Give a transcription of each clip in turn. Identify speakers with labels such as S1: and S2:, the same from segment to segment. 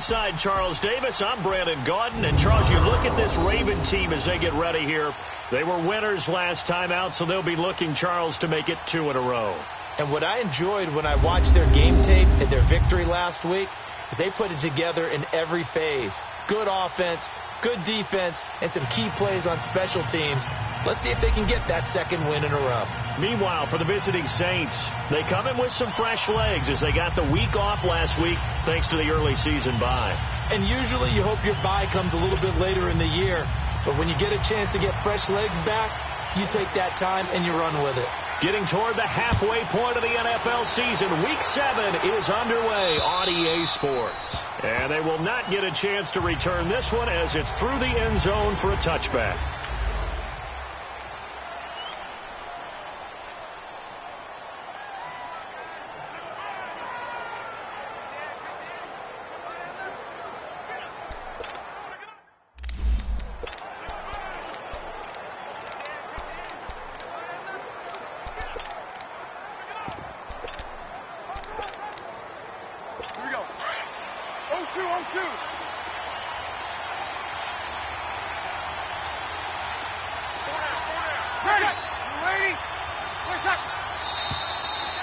S1: Alongside Charles Davis, I'm Brandon Gaudin. And, Charles, you look at this Raven team as they get ready here. They were winners last time out, so they'll be looking, Charles, to make it 2 in a row.
S2: And what I enjoyed when I watched their game tape and their victory last week is they put it together in every phase. Good offense, good defense, and some key plays on special teams. Let's see if they can get that second win in a row.
S1: Meanwhile, for the visiting Saints, they come in with some fresh legs as they got the week off last week thanks to the early season bye.
S2: And usually you hope your bye comes a little bit later in the year. But when you get a chance to get fresh legs back, you take that time and you run with it.
S1: Getting toward the halfway point of the NFL season, Week 7 is underway on EA Sports. And they will not get a chance to return this one as it's through the end zone for a touchback.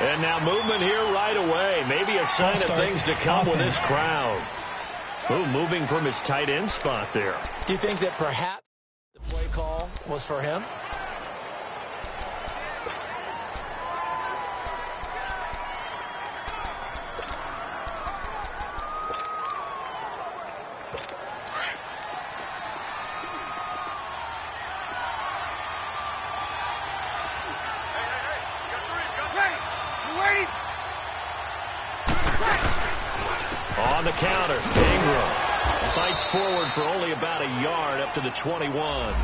S1: And now movement here right away. Maybe a sign of things to come with this crowd. Ooh, moving from his tight end spot there.
S2: Do you think that perhaps the play call was for him?
S1: On the counter, Ingram fights forward for only about a yard up to the 21.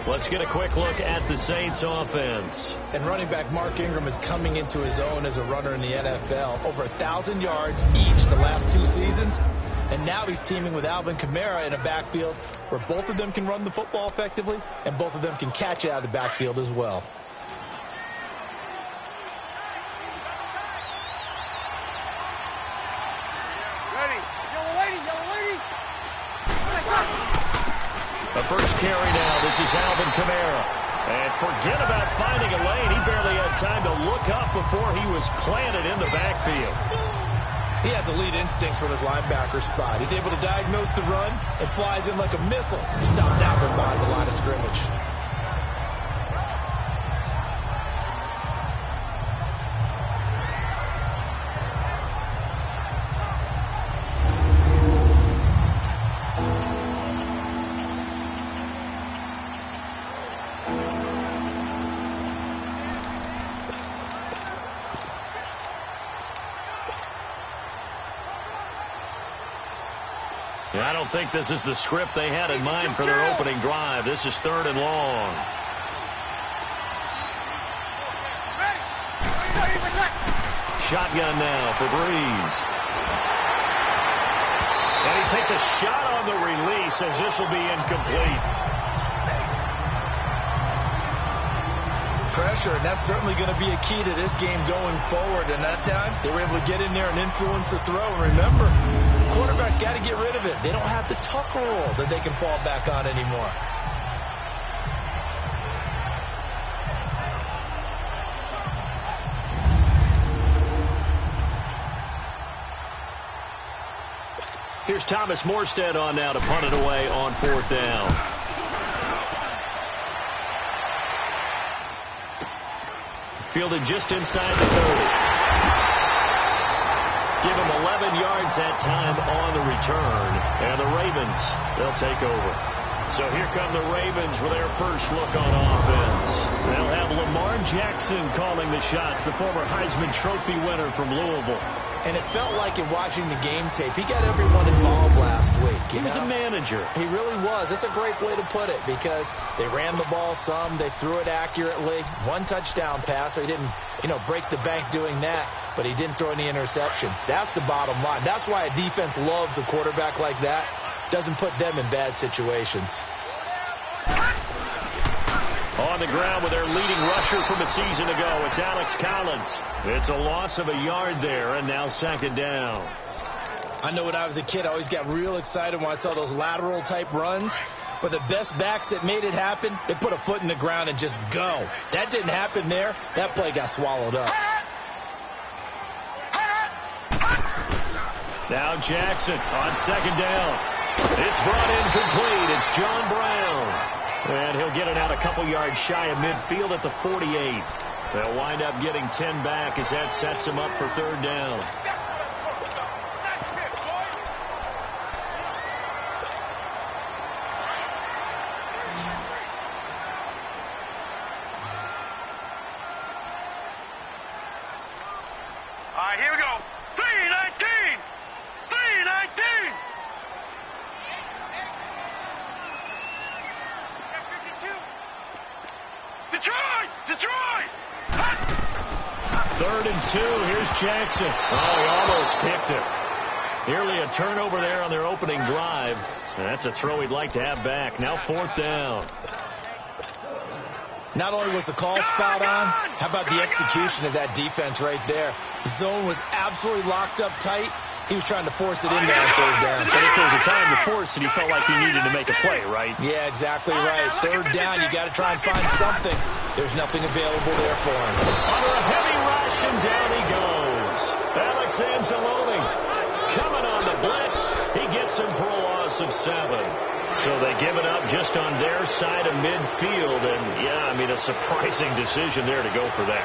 S1: Let's get a quick look at the Saints offense.
S2: And running back Mark Ingram is coming into his own as a runner in the NFL. Over 1,000 yards each the last 2 seasons. And now he's teaming with Alvin Kamara in a backfield where both of them can run the football effectively and both of them can catch out of the backfield as well.
S1: The first carry now. This is Alvin Kamara. And forget about finding a lane. He barely had time to look up before he was planted in the backfield.
S2: He has elite instincts from his linebacker spot. He's able to diagnose the run and flies in like a missile. Stopped out from behind the line of scrimmage.
S1: I don't think this is the script they had in mind for their opening drive. This is 3rd and long. Shotgun now for Breeze. And he takes a shot on the release as this will be incomplete.
S2: Pressure, and that's certainly going to be a key to this game going forward. And that time, they were able to get in there and influence the throw. And remember, quarterback's got to get rid of it. They don't have the Tucker rule that they can fall back on anymore.
S1: Here's Thomas Morstead on now to punt it away on 4th down. Fielded just inside the 30. Give him 11 yards that time on the return. And the Ravens, they'll take over. So here come the Ravens with their first look on offense. They'll have Lamar Jackson calling the shots, the former Heisman Trophy winner from Louisville.
S2: And it felt like in watching the game tape, he got everyone involved last week.
S1: He was a manager.
S2: He really was. That's a great way to put it because they ran the ball some. They threw it accurately. 1 touchdown pass, so he didn't, break the bank doing that. But he didn't throw any interceptions. That's the bottom line. That's why a defense loves a quarterback like that. Doesn't put them in bad situations.
S1: On the ground with their leading rusher from a season ago, it's Alex Collins. It's a loss of a yard there, and now second down.
S2: I know when I was a kid, I always got real excited when I saw those lateral-type runs. But the best backs that made it happen, they put a foot in the ground and just go. That didn't happen there. That play got swallowed up.
S1: Now Jackson on second down. It's brought in complete. It's John Brown. And he'll get it out a couple yards shy of midfield at the 48. They'll wind up getting 10 back as that sets him up for third down.
S3: Here we go. 3-19! 3-19! 52! Detroit! Detroit!
S1: Third and 2. Here's Jackson. Oh, he almost picked it. Nearly a turnover there on their opening drive. And that's a throw he'd like to have back. Now fourth down.
S2: Not only was the call spot on, how about the execution of that defense right there? The zone was absolutely locked up tight. He was trying to force it in there on third down.
S1: But if there was a time to force it, he felt like he needed to make a play, right?
S2: Yeah, exactly right. Third down, you got to try and find something. There's nothing available there for him.
S1: Under a heavy rush, and down he goes. Alex Anzalone coming on the blitz. He gets him for a loss of 7. So they give it up just on their side of midfield. And, yeah, I mean, a surprising decision there to go for that.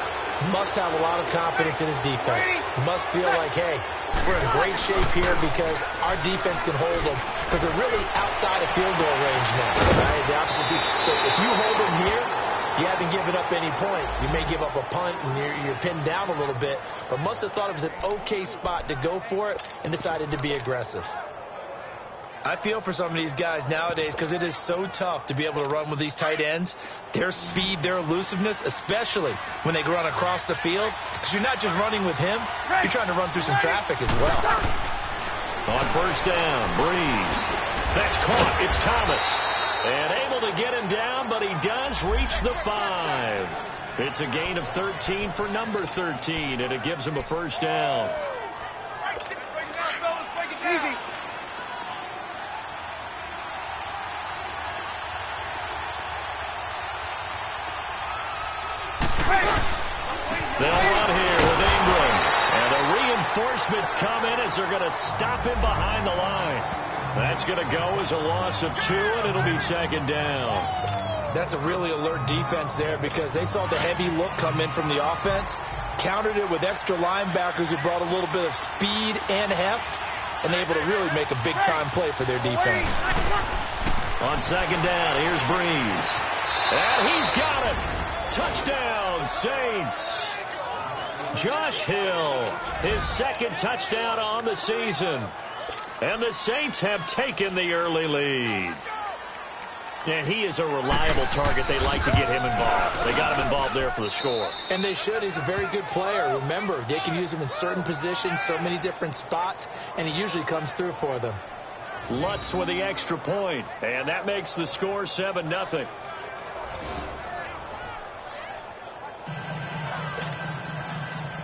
S2: Must have a lot of confidence in his defense. Must feel like, hey, we're in great shape here because our defense can hold them. Because they're really outside of field goal range now, right? The opposite team. So if you hold them here, you haven't given up any points. You may give up a punt and you're pinned down a little bit. But must have thought it was an okay spot to go for it and decided to be aggressive. I feel for some of these guys nowadays because it is so tough to be able to run with these tight ends. Their speed, their elusiveness, especially when they run across the field. Because you're not just running with him, you're trying to run through some traffic as well.
S1: On first down, Breeze. That's caught. It's Thomas. And able to get him down, but he does reach the 5. It's a gain of 13 for number 13, and it gives him a first down.
S3: Easy.
S1: They'll run here with Ingram. And the reinforcements come in as they're going to stop him behind the line. That's going to go as a loss of 2, and it'll be second down.
S2: That's a really alert defense there because they saw the heavy look come in from the offense, countered it with extra linebackers who brought a little bit of speed and heft, and able to really make a big-time play for their defense.
S1: On second down, here's Breeze. And he's got it. Touchdown, Saints. Josh Hill, his second touchdown on the season. And the Saints have taken the early lead. And he is a reliable target. They like to get him involved. They got him involved there for the score.
S2: And they should. He's a very good player. Remember, they can use him in certain positions, so many different spots, and he usually comes through for them.
S1: Lutz with the extra point, and that makes the score 7-0.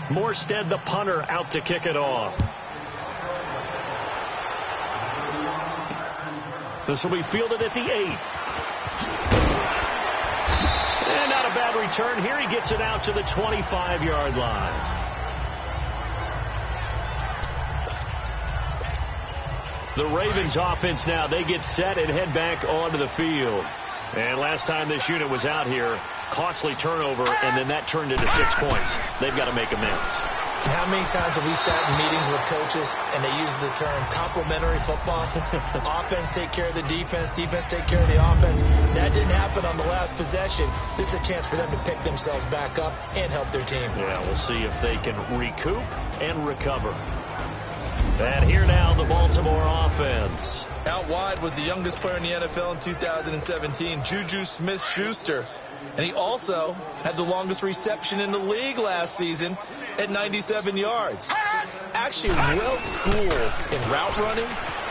S1: Morstead, the punter, out to kick it off. This will be fielded at the 8. And not a bad return here. He gets it out to the 25-yard line. The Ravens offense now, they get set and head back onto the field. And last time this unit was out here, costly turnover, and then that turned into 6 points. They've got to make amends.
S2: And how many times have we sat in meetings with coaches and they use the term complementary football? Offense take care of the defense, defense take care of the offense. That didn't happen on the last possession. This is a chance for them to pick themselves back up and help their team.
S1: Yeah, we'll see if they can recoup and recover. And here now, the Baltimore offense.
S2: Out wide was the youngest player in the NFL in 2017, Juju Smith-Schuster. And he also had the longest reception in the league last season at 97 yards. Actually well-schooled in route running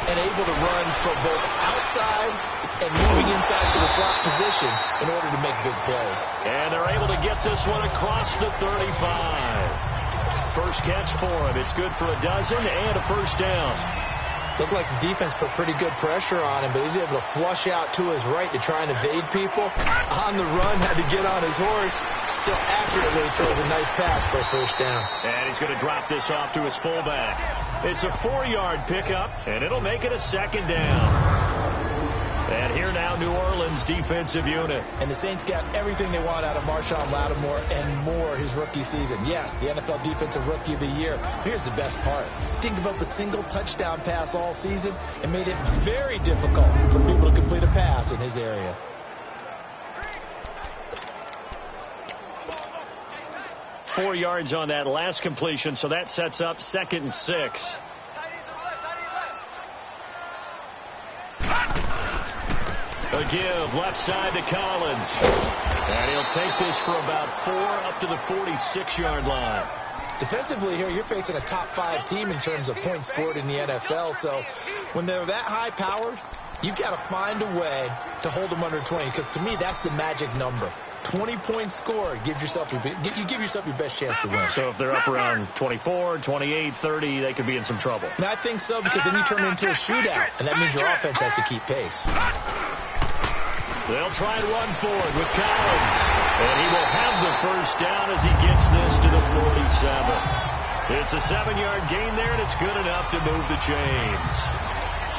S2: and able to run from both outside and moving inside to the slot position in order to make big plays.
S1: And they're able to get this one across the 35. First catch for him. It's good for a dozen and a first down.
S2: Looked like the defense put pretty good pressure on him, but he's able to flush out to his right to try and evade people. On the run, had to get on his horse. Still accurately throws a nice pass for a first down.
S1: And he's going to drop this off to his fullback. It's a 4-yard pickup, and it'll make it a second down. And here now, New Orleans defensive unit.
S2: And the Saints got everything they want out of Marshawn Lattimore and more his rookie season. Yes, the NFL Defensive Rookie of the Year. Here's the best part. Didn't give up a single touchdown pass all season and made it very difficult for people to complete a pass in his area.
S1: Four yards on that last completion, so that sets up 2nd and 6. A give left side to Collins. And he'll take this for about 4 up to the 46-yard line.
S2: Defensively here, you're facing a top 5 team in terms of points scored in the NFL. So when they're that high-powered, you've got to find a way to hold them under 20. Because to me, that's the magic number. 20 points scored, you give yourself your best chance to win.
S1: So if they're up around 24, 28, 30, they could be in some trouble.
S2: And I think so, because then you turn it into a shootout, and that means your offense has to keep pace.
S1: They'll try and run forward with Collins. And he will have the first down as he gets this to the 47. It's a 7-yard gain there, and it's good enough to move the chains.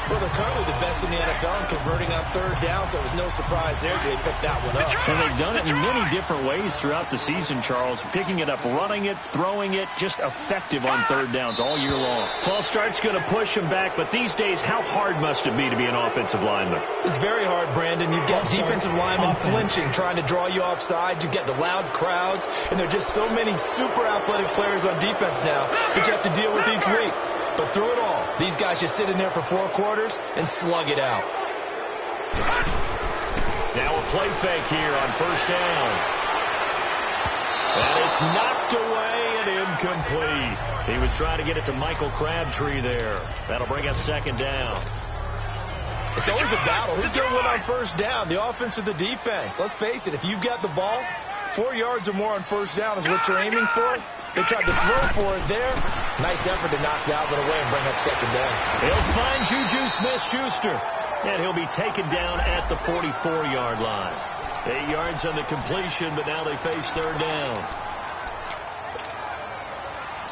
S2: Well, they're currently the best in the NFL in converting on 3rd down, so it was no surprise there they picked that one up.
S1: And they've done it in many different ways throughout the season, Charles. Picking it up, running it, throwing it, just effective on 3rd downs all year long. False start's going to push them back, but these days, how hard must it be to be an offensive lineman?
S2: It's very hard, Brandon. You've got defensive linemen flinching, trying to draw you offside. You get the loud crowds, and there are just so many super athletic players on defense now that you have to deal with each week. But through it all, these guys just sit in there for 4 quarters and slug it out.
S1: Now a play fake here on 1st down. And it's knocked away and incomplete. He was trying to get it to Michael Crabtree there. That'll bring up 2nd down.
S2: It's always a battle. Who's going to win on 1st down, the offense or the defense? Let's face it, if you've got the ball, 4 yards or more on 1st down is what you're aiming for. They tried to throw for it there. Nice effort to knock that one away and bring up 2nd down.
S1: He'll find Juju Smith-Schuster. And he'll be taken down at the 44-yard line. 8 yards on the completion, but now they face 3rd down.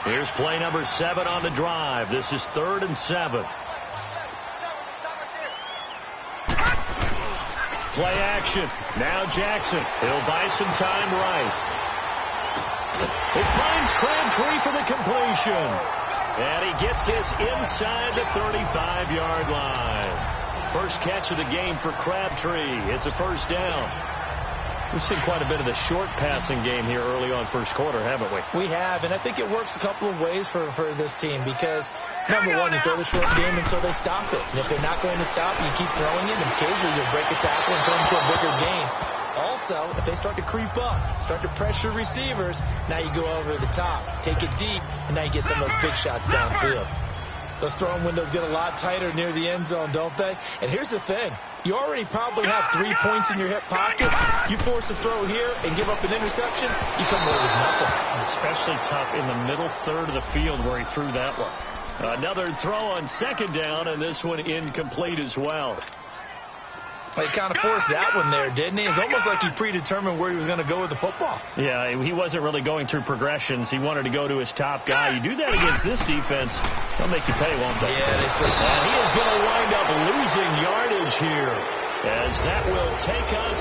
S1: Here's play number 7 on the drive. This is 3rd and 7. Play action. Now Jackson. He'll buy some time right. It finds Crabtree for the completion. And he gets this inside the 35-yard line. First catch of the game for Crabtree. It's a 1st down. We've seen quite a bit of the short passing game here early on 1st quarter, haven't we?
S2: We have, and I think it works a couple of ways for this team because, number one, you throw the short game until they stop it. And if they're not going to stop it, you keep throwing it, and occasionally you'll break a tackle and turn into a bigger gain. Also, if they start to creep up, start to pressure receivers, now you go over the top, take it deep, and now you get some of those big shots downfield. Those throwing windows get a lot tighter near the end zone, don't they? And here's the thing. You already probably have 3 points in your hip pocket. You force a throw here and give up an interception, you come away with nothing.
S1: Especially tough in the middle 3rd of the field where he threw that one. Another throw on 2nd down, and this one incomplete as well.
S2: He kind of forced that one there, didn't he? It's almost like he predetermined where he was going to go with the football.
S1: Yeah, he wasn't really going through progressions. He wanted to go to his top guy. You do that against this defense, they'll make you pay, won't they?
S2: Yeah, they certainly.
S1: And he is going to wind up losing yardage here as that will take us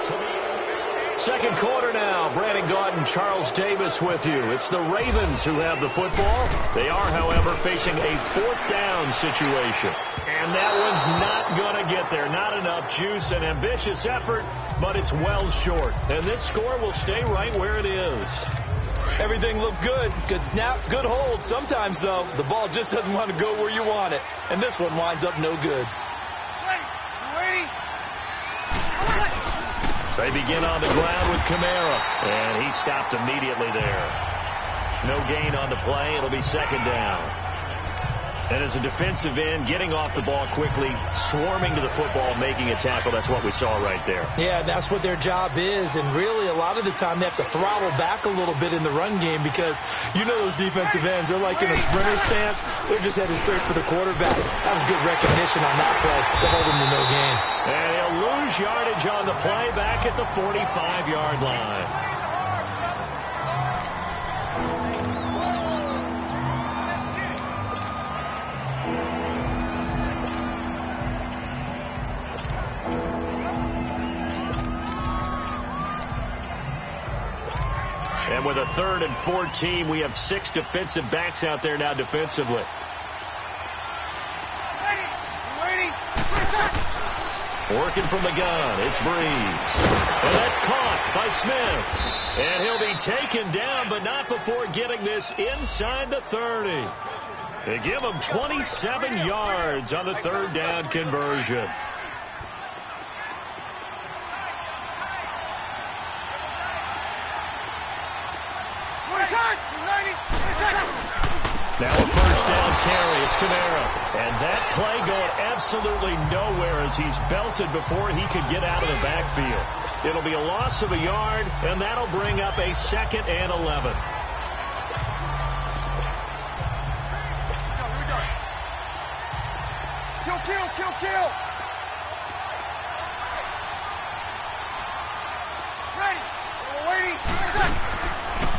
S1: to the 2nd quarter now. Brandon Gaudin, Charles Davis with you. It's the Ravens who have the football. They are, however, facing a 4th down situation. And that one's not going to get there. Not enough juice, an ambitious effort, but it's well short. And this score will stay right where it is.
S2: Everything looked good. Good snap, good hold. Sometimes, though, the ball just doesn't want to go where you want it. And this one winds up no good.
S1: They begin on the ground with Kamara. And he stopped immediately there. No gain on the play. It'll be 2nd down. And as a defensive end, getting off the ball quickly, swarming to the football, making a tackle, that's what we saw right there.
S2: Yeah, that's what their job is. And really, a lot of the time, they have to throttle back a little bit in the run game because you know those defensive ends, they're like in a sprinter stance. They're just headed straight for the quarterback. That was good recognition on that play to hold him to no gain.
S1: And he'll lose yardage on the play back at the 45-yard line. And with a 3rd and 14, we have 6 defensive backs out there now defensively. Working from the gun, it's Breeze. And that's caught by Smith. And he'll be taken down, but not before getting this inside the 30. They give him 27 yards on the 3rd down conversion. Now a 1st down carry. It's Kamara. And that play going absolutely nowhere as he's belted before he could get out of the backfield. It'll be a loss of a yard, and that'll bring up a 2nd and 11.
S3: Kill. Ready. We're waiting.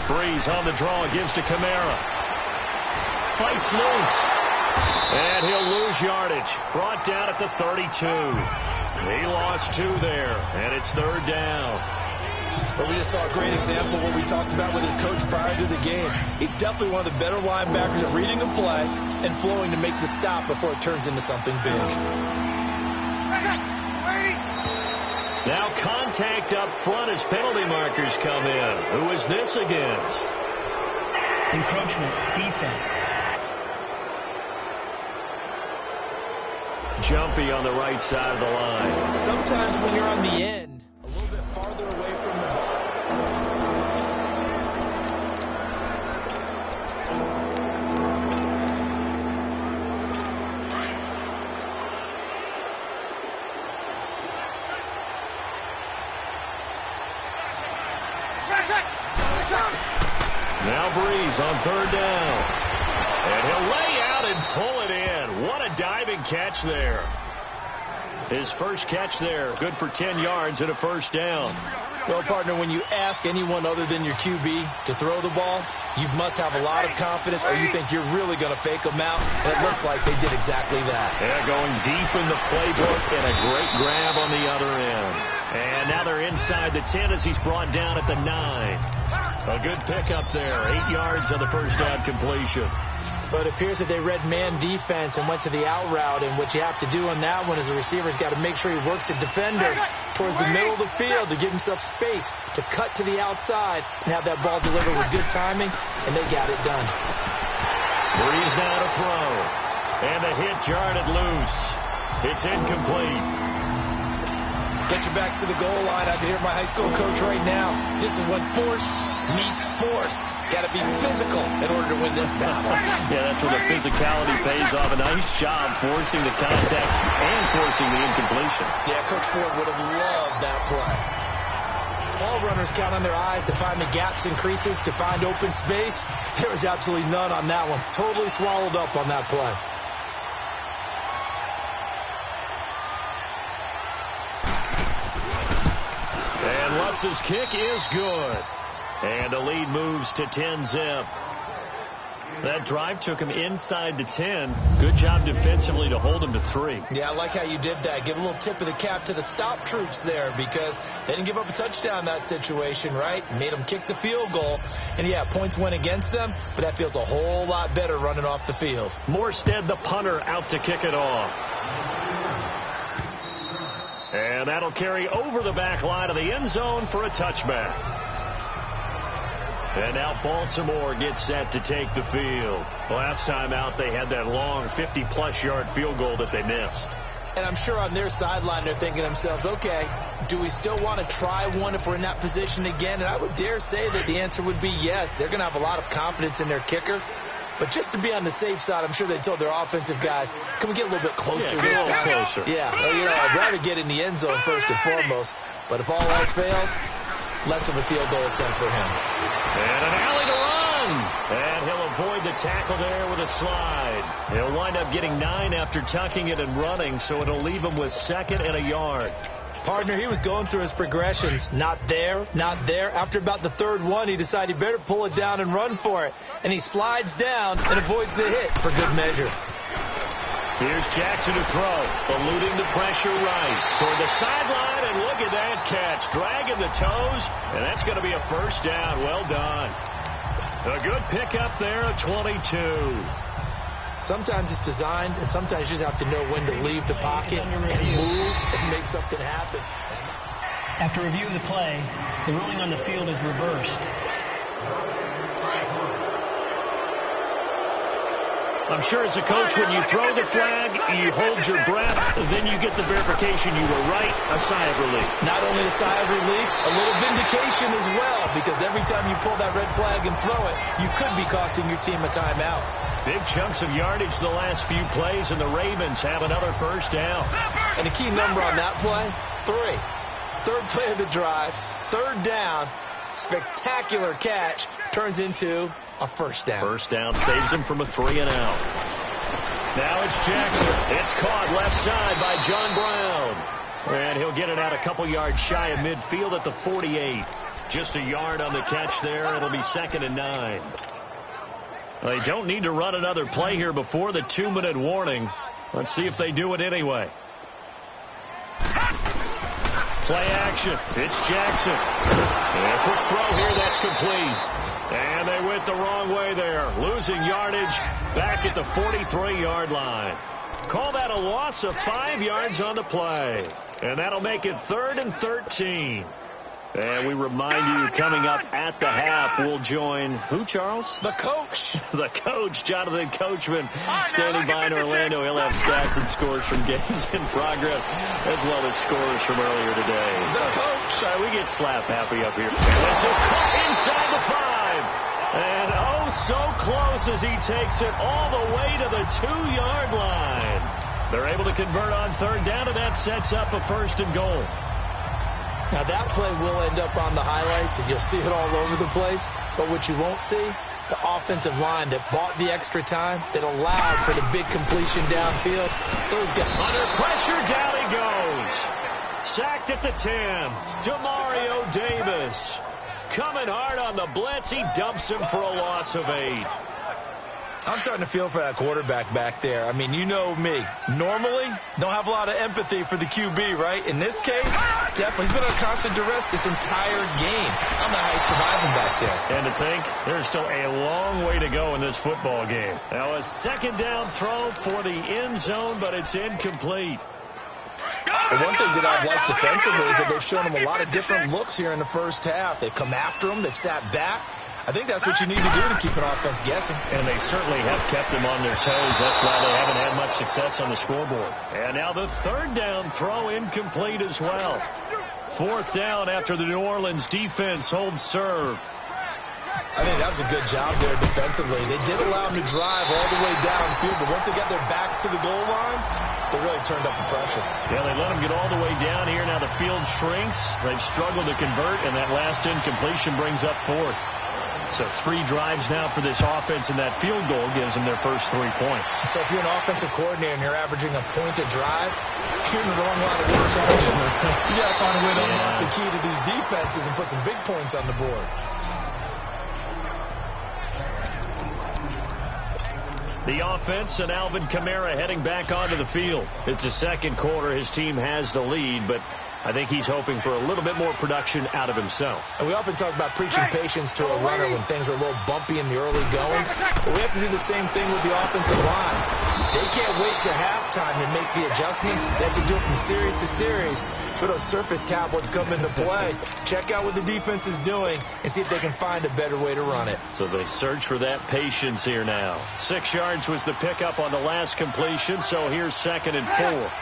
S1: Breeze on the draw, gives to Kamara. Fights loose. And he'll lose yardage. Brought down at the 32. He lost 2 there, and it's 3rd down.
S2: But we just saw a great example of what we talked about with his coach prior to the game. He's definitely one of the better linebackers at reading a play and flowing to make the stop before it turns into something big.
S1: Now contact up front as penalty markers come in. Who is this against?
S4: Encroachment, defense.
S1: Jumpy on the right side of the line.
S2: Sometimes when you're on the end, a little bit farther away from the ball.
S1: Now Breeze on 3rd down. And he'll lay out and pull it in. What a diving catch there. His first catch there, good for 10 yards and a 1st down.
S2: Well, partner, when you ask anyone other than your QB to throw the ball, you must have a lot of confidence or you think you're really going to fake them out. And it looks like they did exactly that.
S1: Yeah, going deep in the playbook and a great grab on the other end. And now they're inside the 10 as he's brought down at the 9. A good pickup there. 8 yards on the 1st down completion.
S2: But it appears that they read man defense and went to the out route. And what you have to do on that one as a receiver is got to make sure he works the defender towards the middle of the field to give himself space to cut to the outside and have that ball delivered with good timing. And they got it done.
S1: Breeze now to throw. And the hit jarred it loose. It's incomplete.
S2: Get your backs to the goal line. I can hear my high school coach right now. This is when force meets force. Got to be physical in order to win this battle.
S1: Yeah, that's where the physicality pays off. A nice job forcing the contact and forcing the incompletion.
S2: Yeah, Coach Ford would have loved that play. All runners count on their eyes to find the gaps and creases, to find open space. There was absolutely none on that one. Totally swallowed up on that play.
S1: And Lutz's kick is good. And the lead moves to 10-zip. That drive took him inside the 10. Good job defensively to hold him to 3.
S2: Yeah, I like how you did that. Give a little tip of the cap to the stop troops there because they didn't give up a touchdown in that situation, right? Made them kick the field goal. And, yeah, points went against them, but that feels a whole lot better running off the field.
S1: Morstead, the punter, out to kick it off. And that'll carry over the back line of the end zone for a touchback. And now Baltimore gets set to take the field. Last time out, they had that long 50-plus yard field goal that they missed.
S2: And I'm sure on their sideline, they're thinking to themselves, okay, do we still want to try one if we're in that position again? And I would dare say that the answer would be yes. They're going to have a lot of confidence in their kicker. But just to be on the safe side, I'm sure they told their offensive guys, can we get a little bit closer
S1: Yeah,
S2: this
S1: get a
S2: time?
S1: little closer.
S2: Yeah, well, I'd rather get in the end zone first and foremost. But if all else fails, less of a field goal attempt for him.
S1: And an alley to run. And he'll avoid the tackle there with a slide. He'll wind up getting 9 after tucking it and running, so it'll leave him with 2nd and a yard.
S2: Partner, he was going through his progressions. Not there, not there. After about the 3rd one, he decided he better pull it down and run for it. And he slides down and avoids the hit for good measure.
S1: Here's Jackson to throw, eluding the pressure right toward the sideline, and look at that catch, dragging the toes, and that's going to be a first down. Well done. A good pickup there at 22.
S2: Sometimes it's designed, and sometimes you just have to know when to leave the pocket and move and make something happen.
S4: After review of the play, the ruling on the field is reversed.
S1: I'm sure as a coach, when you throw the flag, you hold your breath, then you get the verification you were right, a sigh of relief.
S2: Not only a sigh of relief, a little vindication as well, because every time you pull that red flag and throw it, you could be costing your team a timeout.
S1: Big chunks of yardage the last few plays, and the Ravens have another first down.
S2: And the key number on that play, 3. 3rd play of the drive, 3rd down, spectacular catch, turns into a first down.
S1: First down saves him from a 3-and-out. Now it's Jackson. It's caught left side by John Brown. And he'll get it out a couple yards shy of midfield at the 48. Just a yard on the catch there. It'll be 2nd and 9. They don't need to run another play here before the 2-minute warning. Let's see if they do it anyway. Play action. It's Jackson. And a quick throw here. That's complete. And they went the wrong way there. Losing yardage back at the 43-yard line. Call that a loss of 5 yards on the play. And that'll make it 3rd and 13. And we remind you, coming up at the half, we'll join who, Charles?
S2: The coach.
S1: The coach, Jonathan Coachman, standing by in Orlando. He'll have stats and scores from games in progress, as well as scores from earlier today.
S2: The coach.
S1: Sorry, we get slap happy up here. And this is caught inside the 5. And oh, so close as he takes it all the way to the 2-yard line. They're able to convert on 3rd down, and that sets up a 1st and goal.
S2: Now, that play will end up on the highlights, and you'll see it all over the place. But what you won't see, the offensive line that bought the extra time, that allowed for the big completion downfield. Those guys.
S1: Under pressure, down he goes. Sacked at the 10. Demario Davis. Coming hard on the blitz. He dumps him for a loss of 8.
S2: I'm starting to feel for that quarterback back there. I mean, you know me. Normally, don't have a lot of empathy for the QB, right? In this case, definitely. He's been under constant duress this entire game. I don't know how he's surviving back there.
S1: And to think, there's still a long way to go in this football game. Now, a 2nd down throw for the end zone, but it's incomplete.
S2: The one thing that I've liked defensively is that they've shown him a lot of different looks here in the first half. They've come after him. They've sat back. I think that's what you need to do to keep an offense guessing.
S1: And they certainly have kept them on their toes. That's why they haven't had much success on the scoreboard. And now the 3rd down throw incomplete as well. 4th down after the New Orleans defense holds serve.
S2: I think that was a good job there defensively. They did allow them to drive all the way downfield, but once they got their backs to the goal line, they really turned up the pressure.
S1: Yeah, they let them get all the way down here. Now the field shrinks. They've struggled to convert, and that last incompletion brings up 4th. So 3 drives now for this offense, and that field goal gives them their first 3 points.
S2: So if you're an offensive coordinator and you're averaging a point a drive, you're in the wrong line of work, aren't you? You got to find a way to unlock the key to these defenses and put some big points on the board.
S1: The offense and Alvin Kamara heading back onto the field. It's the 2nd quarter. His team has the lead, but I think he's hoping for a little bit more production out of himself.
S2: And we often talk about preaching patience to a runner when things are a little bumpy in the early going. But we have to do the same thing with the offensive line. They can't wait to halftime to make the adjustments. They have to do it from series to series. So those surface tablets come into play. Check out what the defense is doing and see if they can find a better way to run it.
S1: So they search for that patience here now. 6 yards was the pickup on the last completion, so here's 2nd and 4.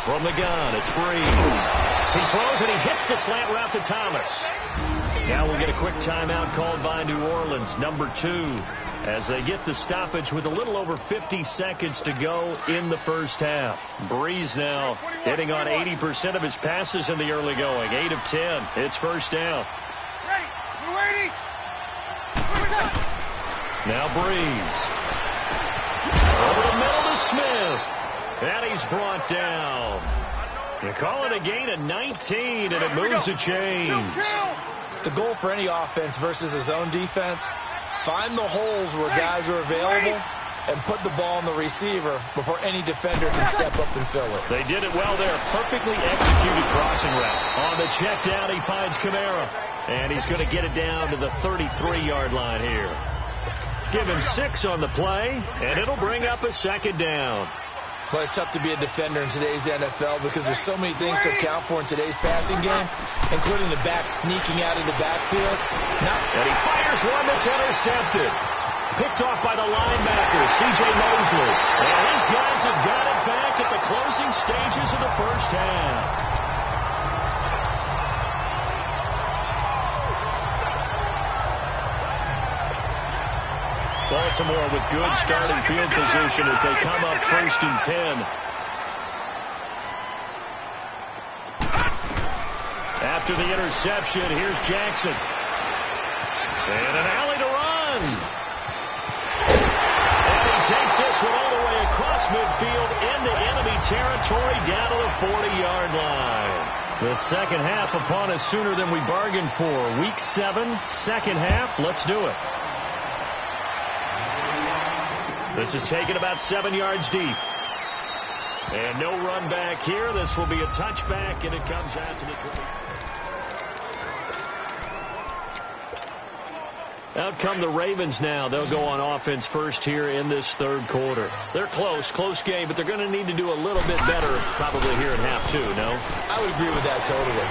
S1: From the gun, it's Breeze. He throws and he hits the slant route to Thomas. Now we'll get a quick timeout called by New Orleans, number 2, as they get the stoppage with a little over 50 seconds to go in the first half. Breeze now hitting on 80% of his passes in the early going. 8 of 10. It's first down. Now Breeze. Over the middle to Smith. And he's brought down. You call it a gain of 19, and it moves the chains.
S2: The goal for any offense versus his own defense, find the holes where guys are available and put the ball on the receiver before any defender can step up and fill it.
S1: They did it well there. Perfectly executed crossing route. On the check down, he finds Kamara. And he's going to get it down to the 33-yard line here. Give him 6 on the play, and it'll bring up a second down.
S2: Well, it's tough to be a defender in today's NFL because there's so many things to account for in today's passing game, including the back sneaking out of the backfield.
S1: And he fires one that's intercepted. Picked off by the linebacker, C.J. Mosley. And his guys have got it back at the closing stages of the first half. Baltimore with good starting field position as they come up 1st and 10. After the interception, here's Jackson. And an alley to run. And he takes this one all the way across midfield into enemy territory down to the 40-yard line. The second half upon us sooner than we bargained for. Week 7, second half. Let's do it. This is taken about 7 yards deep. And no run back here. This will be a touchback, and it comes out to the 20. Out come the Ravens now. They'll go on offense first here in this third quarter. They're close game, but they're going to need to do a little bit better probably here in half 2, no?
S2: I would agree with that totally.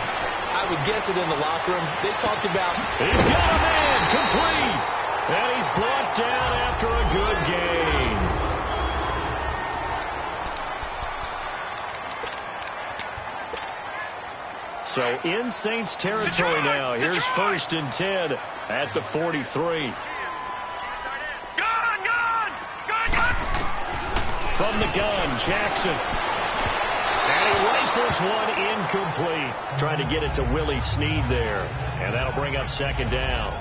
S2: I would guess it in the locker room. They talked about...
S1: He's got a man complete. And he's brought down after a good gain. So in Saints territory now. Here's 1st and 10 at the 43. From the gun, Jackson. And he rifles one incomplete. Trying to get it to Willie Snead there. And that'll bring up 2nd down.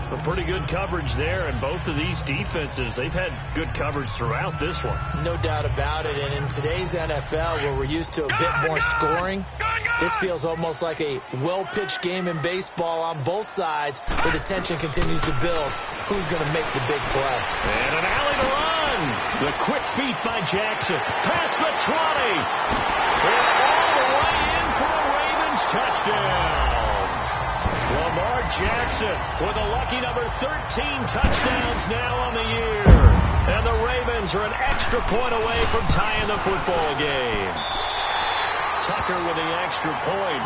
S1: But pretty good coverage there, and both of these defenses, they've had good coverage throughout this one.
S2: No doubt about it, and in today's NFL, where we're used to a bit more scoring, this feels almost like a well-pitched game in baseball on both sides, where the tension continues to build. Who's going to make the big play?
S1: And an alley to run. The quick feet by Jackson. Past the 20. And all the way in for a Ravens touchdown. Lamar Jackson with a lucky number 13 touchdowns now on the year. And the Ravens are an extra point away from tying the football game. Tucker with the extra point.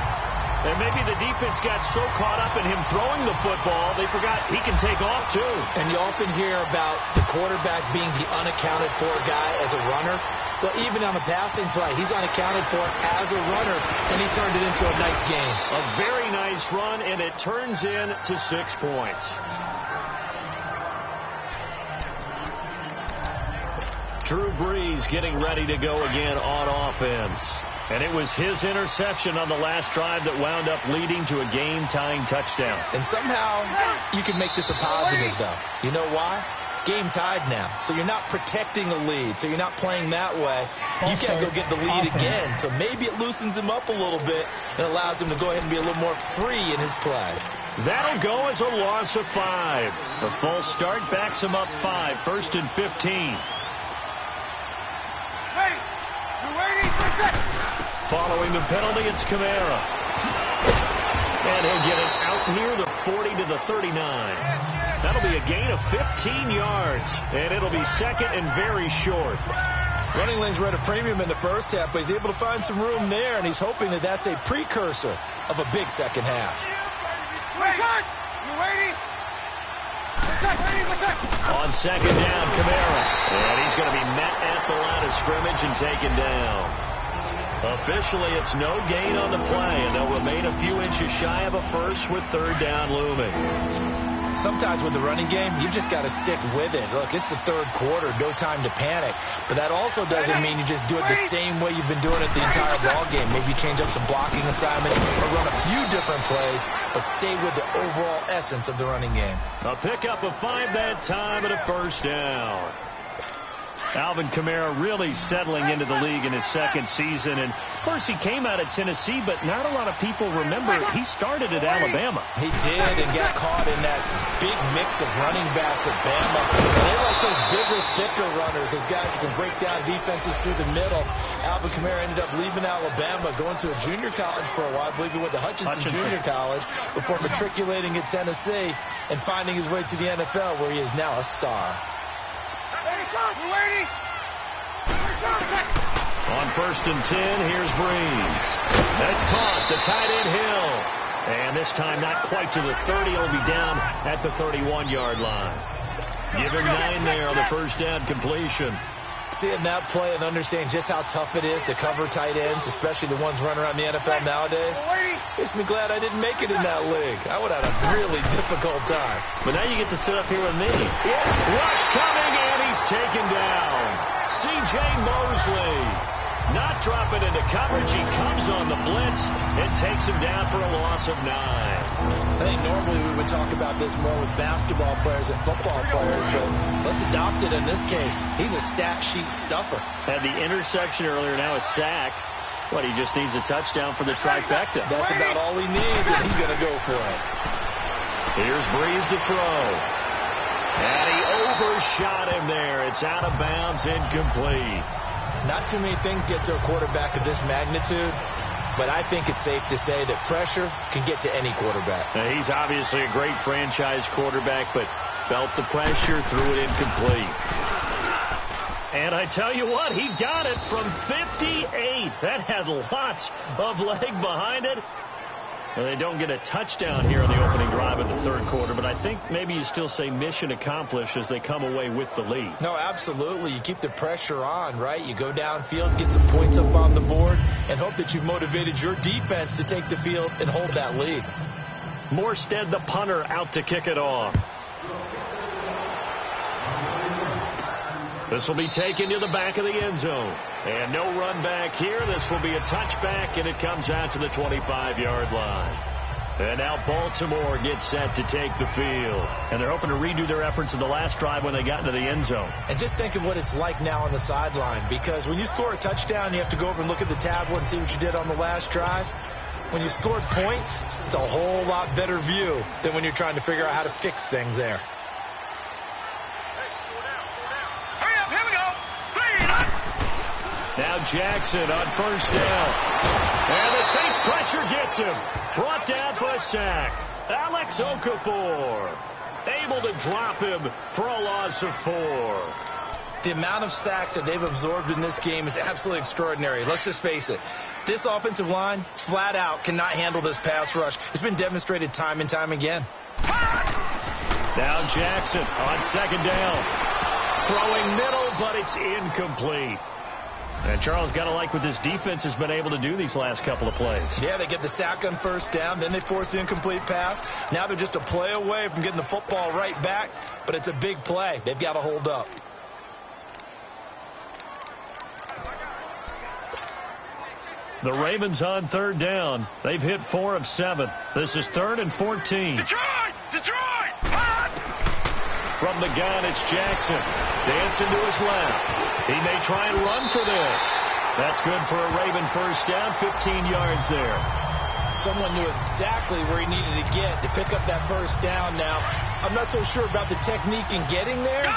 S1: And maybe the defense got so caught up in him throwing the football, they forgot he can take off too.
S2: And you often hear about the quarterback being the unaccounted for guy as a runner. Well, even on a passing play, he's unaccounted for as a runner, and he turned it into a nice game.
S1: A very nice run, and it turns into 6 points. Drew Brees getting ready to go again on offense. And it was his interception on the last drive that wound up leading to a game-tying touchdown.
S2: And somehow you can make this a positive, though. You know why? Game tied now. So you're not protecting a lead. So you're not playing that way. You can't go get the lead again. So maybe it loosens him up a little bit and allows him to go ahead and be a little more free in his play.
S1: That'll go as a loss of 5. The false start backs him up 5. 1st and 15. Following the penalty, it's Kamara. And he'll get it out near the 40 to the 39. That'll be a gain of 15 yards. And it'll be 2nd and very short.
S2: Running lanes were at a premium in the first half, but he's able to find some room there, and he's hoping that that's a precursor of a big second half.
S1: On 2nd down, Kamara. And he's going to be met at the line of scrimmage and taken down. Officially, it's no gain on the play, and they'll remain a few inches shy of a first with third down looming.
S2: Sometimes with the running game, you've just got to stick with it. Look, it's the third quarter, no time to panic. But that also doesn't mean you just do it the same way you've been doing it the entire ball game. Maybe change up some blocking assignments or run a few different plays, but stay with the overall essence of the running game.
S1: A pickup of 5 that time and a first down. Alvin Kamara really settling into the league in his second season. And, of course, he came out of Tennessee, but not a lot of people remember he started at Alabama.
S2: He did and got caught in that big mix of running backs at Bama. They like those bigger, thicker runners, those guys who can break down defenses through the middle. Alvin Kamara ended up leaving Alabama, going to a junior college for a while. I believe he went to Hutchinson Junior College before matriculating at Tennessee and finding his way to the NFL, where he is now a star.
S1: On 1st and 10, here's Breeze. That's caught. The tight end Hill. And this time not quite to the 30. He'll be down at the 31-yard line. Give him 9 there on the first down completion.
S2: Seeing that play and understanding just how tough it is to cover tight ends, especially the ones running around the NFL nowadays, makes me glad I didn't make it in that league. I would have had a really difficult time.
S1: But now you get to sit up here with me. Yeah. Rush coming, and he's taken down. C.J. Mosley not dropping into coverage. He comes on the blitz and takes him down for a loss of 9.
S2: I think normally we would talk about this more with basketball players and football players, but let's adopt it in this case. He's a stat sheet stuffer.
S1: Had the interception earlier, now a sack. What, he just needs a touchdown for the trifecta.
S2: That's about all he needs, and he's going to go for it.
S1: Here's Breeze to throw. And he overshot him there. It's out of bounds, incomplete.
S2: Not too many things get to a quarterback of this magnitude, but I think it's safe to say that pressure can get to any quarterback.
S1: Now, he's obviously a great franchise quarterback, but felt the pressure, threw it incomplete. And I tell you what, he got it from 58. That had lots of leg behind it. And they don't get a touchdown here in the opening drive of the third quarter, but I think maybe you still say mission accomplished as they come away with the lead.
S2: No, absolutely. You keep the pressure on, right? You go downfield, get some points up on the board, and hope that you've motivated your defense to take the field and hold that lead.
S1: Morstead, the punter, out to kick it off. This will be taken to the back of the end zone. And no run back here. This will be a touchback, and it comes out to the 25-yard line. And now Baltimore gets set to take the field. And they're hoping to redo their efforts in the last drive when they got into the end zone.
S2: And just think of what it's like now on the sideline, because when you score a touchdown, you have to go over and look at the tablet and see what you did on the last drive. When you scored points, it's a whole lot better view than when you're trying to figure out how to fix things there.
S1: Now Jackson on first down. And the Saints pressure gets him. Brought down for a sack. Alex Okafor able to drop him for a loss of 4.
S2: The amount of sacks that they've absorbed in this game is absolutely extraordinary. Let's just face it. This offensive line, flat out, cannot handle this pass rush. It's been demonstrated time and time again.
S1: Now Jackson on second down. Throwing middle, but it's incomplete. And Charles, got to like what this defense has been able to do these last couple of plays.
S2: Yeah, they get the sack on first down, then they force the incomplete pass. Now they're just a play away from getting the football right back, but it's a big play. They've got to hold up.
S1: The Ravens on third down. They've hit 4 of 7. This is 3rd and 14.
S3: Detroit!
S1: From the gun, it's Jackson. Dancing to his left. He may try and run for this. That's good for a Raven first down, 15 yards there.
S2: Someone knew exactly where he needed to get to pick up that first down now. I'm not so sure about the technique in getting there,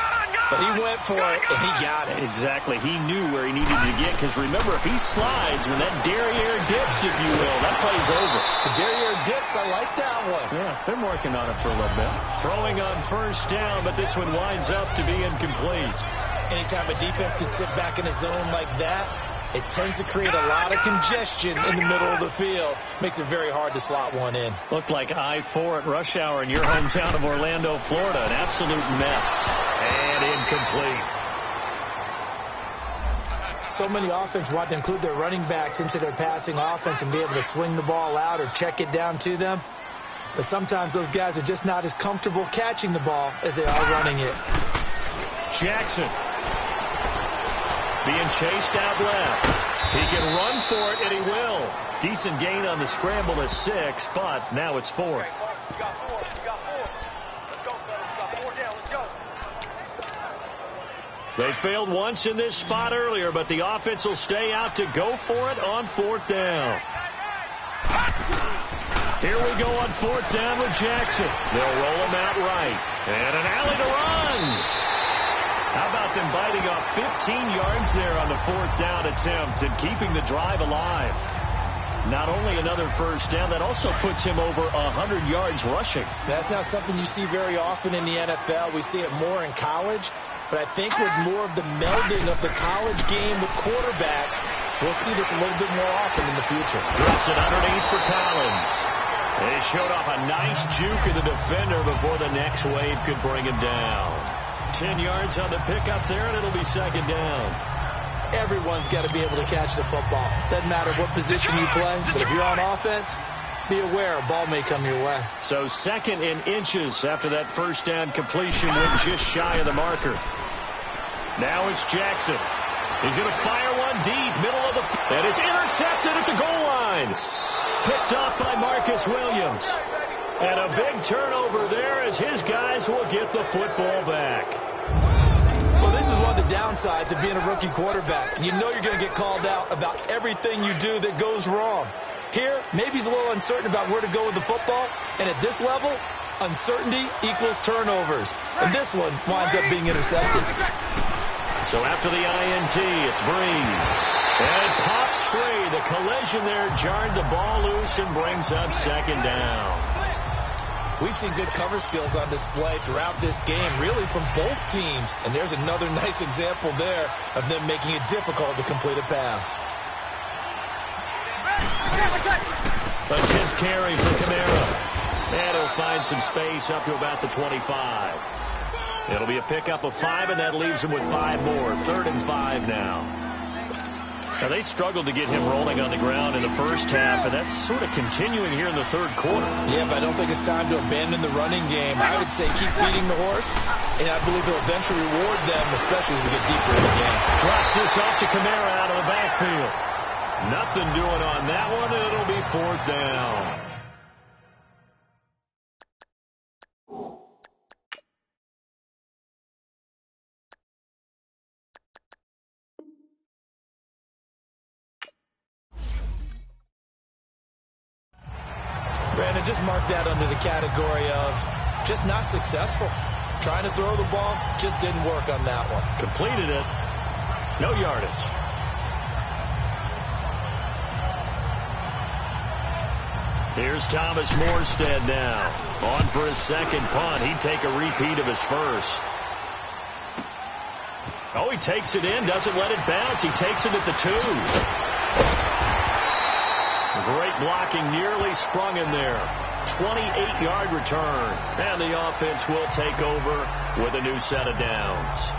S2: but he went for it, and he got it.
S1: Exactly. He knew where he needed to get, because remember, if he slides, when that derriere dips, if you will, that play's over.
S2: The derriere dips, I like that one.
S1: Yeah, they're working on it for a little bit. Throwing on first down, but this one winds up to be incomplete.
S2: Anytime a defense can sit back in a zone like that, it tends to create a lot of congestion in the middle of the field. Makes it very hard to slot one in.
S1: Looked like I-4 at rush hour in your hometown of Orlando, Florida. An absolute mess. And incomplete.
S2: so many offenses want to include their running backs into their passing offense and be able to swing the ball out or check it down to them. But sometimes those guys are just not as comfortable catching the ball as they are running it.
S1: Jackson being chased out left. He can run for it, and he will. Decent gain on the scramble is 6, but now it's 4th.
S3: Okay, you got 4. You got 4. Let's go, fellas. You got 4 down. Let's go.
S1: They failed once in this spot earlier, but the offense will stay out to go for it on 4th down. Here we go on 4th down with Jackson. They'll roll him out right. And an alley to run. How about them biting off 15 yards there on the 4th down attempt and keeping the drive alive? Not only another first down, that also puts him over 100 yards rushing.
S2: That's not something you see very often in the NFL. We see it more in college. But I think with more of the melding of the college game with quarterbacks, we'll see this a little bit more often in the future.
S1: Drops it underneath for Collins. They showed off a nice juke of the defender before the next wave could bring him down. 10 yards on the pickup there, and it'll be 2nd down.
S2: Everyone's got to be able to catch the football. Doesn't matter what position you play, but if you're on offense, be aware a ball may come your way.
S1: So 2nd in inches after that first down completion went just shy of the marker. Now it's Jackson. He's going to fire one deep, middle of the field, and it's intercepted at the goal line. Picked off by Marcus Williams. And a big turnover there as his guys will get the football back.
S2: Well, this is one of the downsides of being a rookie quarterback. You know you're going to get called out about everything you do that goes wrong. Here, maybe he's a little uncertain about where to go with the football. And at this level, uncertainty equals turnovers. And this one winds up being intercepted.
S1: So after the INT, it's Breeze. And it pops free. The collision there jarred the ball loose and brings up 2nd down.
S2: We've seen good cover skills on display throughout this game, really from both teams. And there's another nice example there of them making it difficult to complete a pass.
S1: A 10th carry for Kamara. And he'll find some space up to about the 25. It'll be a pickup of 5, and that leaves him with 5 more. 3rd and 5 now. Now, they struggled to get him rolling on the ground in the first half, and that's sort of continuing here in the 3rd quarter.
S2: Yeah, but I don't think it's time to abandon the running game. I would say keep feeding the horse, and I believe he'll eventually reward them, especially as we get deeper in the game.
S1: Drops this off to Kamara out of the backfield. Nothing doing on that one, and it'll be 4th down.
S2: Brandon, just mark that under the category of just not successful. Trying to throw the ball, just didn't work on that one.
S1: Completed it. No yardage. Here's Thomas Morstead now. On for his 2nd punt. He'd take a repeat of his first. Oh, he takes it in, doesn't let it bounce. He takes it at the 2. Great blocking, nearly sprung in there. 28-yard return. And the offense will take over with a new set of downs.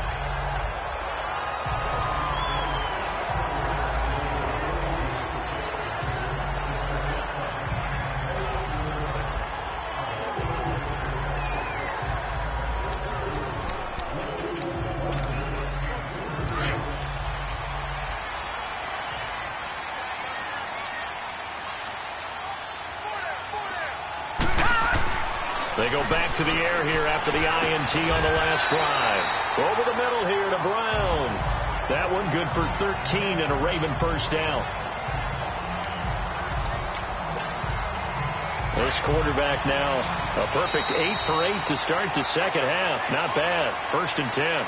S1: They go back to the air here after the INT on the last drive. Over the middle here to Brown. That one good for 13 and a Raven first down. This quarterback now a perfect 8 for 8 to start the 2nd half. Not bad. 1st and 10.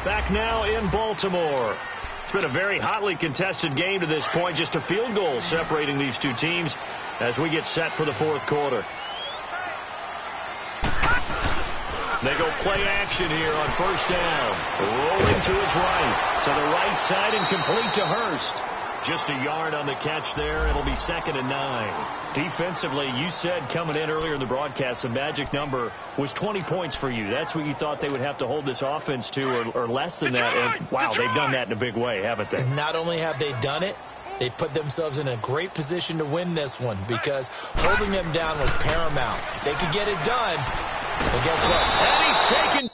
S1: Back now in Baltimore. It's been a very hotly contested game to this point. Just a field goal separating these two teams as we get set for the 4th quarter. They go play action here on first down. Rolling to his right. To the right side and complete to Hurst. Just a yard on the catch there. It'll be 2nd and 9. Defensively, you said coming in earlier in the broadcast, the magic number was 20 points for you. That's what you thought they would have to hold this offense to, or less than that. And, wow, they've done that in a big way, haven't they?
S2: And not only have they done it, they put themselves in a great position to win this one because holding them down was paramount. They could get it done, but guess what?
S1: And he's taken